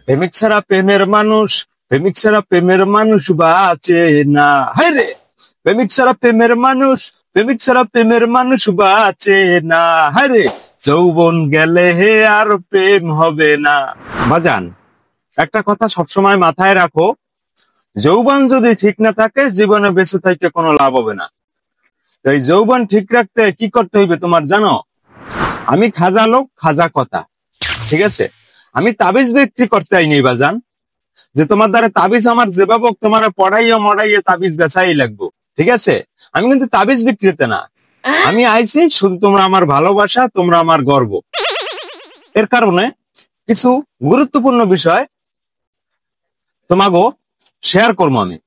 প্রেমিক ছাড়া প্রেমের মানুষ, প্রেমিক ছাড়া প্রেমের মানুষ বাঁচে না। হায় রে, প্রেমিক ছাড়া প্রেমের মানুষ, প্রেমিক ছাড়া প্রেমের মানুষ বাঁচে না। হায় রে, যৌবন গেলে হে আর প্রেম হবে না। বাজান, একটা কথা সবসময় মাথায় রাখো, যৌবন যদি ঠিক না থাকে জীবনে বেঁচে থাকতে কোনো লাভ হবে না। এই যৌবন ঠিক রাখতে কি করতে হইবে তোমার জানো? আমি খাজা লোক, খাজা কথা, ঠিক আছে? আমি তাবিজ বিক্রি করতে আইনি বাজান, যে তোমার দ্বারা তাবিজ আমার যেভাবে তোমার পড়াইয়া মড়াইয়া তাবিজ বেচাই লাগবো, ঠিক আছে? আমি কিন্তু তাবিজ বিক্রিতে না, আমি আইছি শুধু তোমরা আমার ভালোবাসা, তোমরা আমার গর্ব। এর কারণে কিছু গুরুত্বপূর্ণ বিষয় তোমাকে শেয়ার করবো আমি,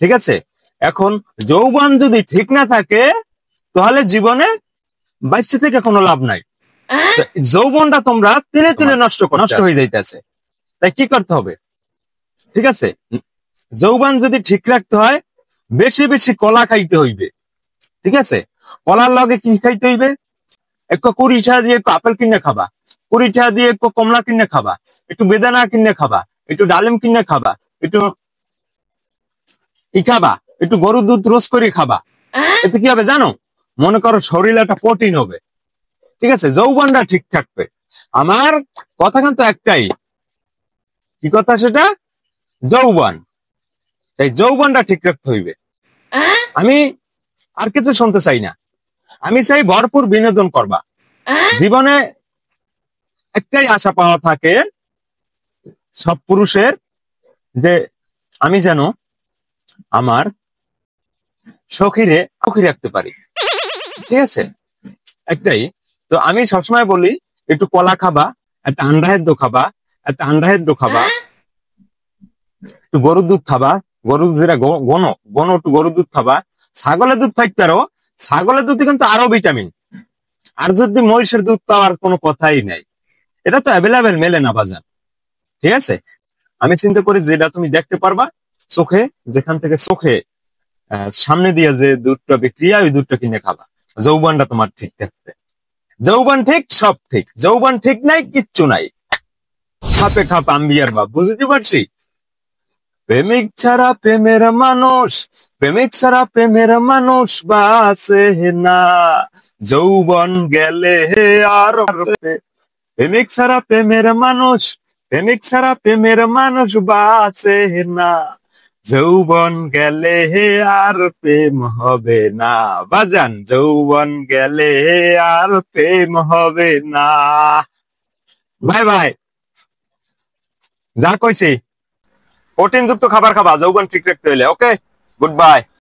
ঠিক আছে? এখন যৌবন যদি ঠিক না থাকে তাহলে জীবনে বাঁচতে থেকে কোনো লাভ নাই। যৌবনটা তোমরা তিলে তিলে নষ্ট হয়ে যাইতেছে, তাই কি করতে হবে? ঠিক আছে, যৌবন যদি ঠিক রাখতে হয় বেশি বেশি কলা খাইতে হইবে, ঠিক আছে? কলার লগে কি খাইতে হইবে? একটু 20 টাকা দিয়ে একটু আপেল কিনে খাবা, 20 টাকা দিয়ে একটু কমলা কিনে খাবা, একটু বেদানা কিনে খাবা, একটু ডালিম কিনে খাবা, একটু খাবা, একটু গরুর দুধ রোজ করে খাবা। এতে কি হবে জানো? মনে করো শরীরে একটা প্রোটিন হবে, ঠিক আছে? যৌবনটা ঠিক থাকবে। আমার কথা কিন্তু একটাই, কি কথা সেটা? যৌবন। এই যৌবনটা ঠিক রাখতে হইবে। আমি আর কিছু শুনতে চাই না, আমি চাই ভরপুর বিনোদন করবা। জীবনে একটাই আশা পাওয়া থাকে সব পুরুষের, যে আমি যেন আমার সখীরে সখী রাখতে পারি, ঠিক আছে? একটাই তো আমি সবসময় বলি, একটু কলা খাবা, একটা আন্ডা হেদ্দ খাবা, একটা আন্ডা হেদ্দ খাবা, একটু গরুর দুধ খাবা, গরুর যেটা গণ গণ একটু গরুর দুধ খাবা, ছাগলের দুধ খাইতে পারো, ছাগলের দুধে কিন্তু আরো ভিটামিন। আর যদি মহিষের দুধ পাওয়ার কোনো কথাই নাই, এটা তো অ্যাভেলেবেল মেলে না বাজার, ঠিক আছে? আমি চিন্তা করি যেটা তুমি দেখতে পারবা চোখে, যেখান থেকে চোখে সামনে দিয়ে যে দুধটা বিক্রি হয় ওই দুধটা কিনে খাবা। যৌবনটা তোমার ঠিক থাকবে। যৌবন ঠিক, সব ঠিক। যৌবন ঠিক নাই, কিচ্ছু নাই। খাপে খাপ আম্বিয়ার বাপ, বুঝতে পারছি? প্রেমিক ছাড়া প্রেমের মানুষ, প্রেমিক ছাড়া প্রেমের মানুষ বাঁচে না। যৌবন গেলে আর প্রেমিক ছাড়া প্রেমের মানুষ, প্রেমিক ছাড়া প্রেমের মানুষ বাঁচে না। যৌবন গেলে আর প্রেম হবে না বাজান, যৌবন গেলে আর প্রেম হবে না। ভাই ভাই, যা কইছি, প্রোটিনযুক্ত খাবার খাবা যৌবন ঠিক রাখতে হইলে। ওকে, গুড বাই।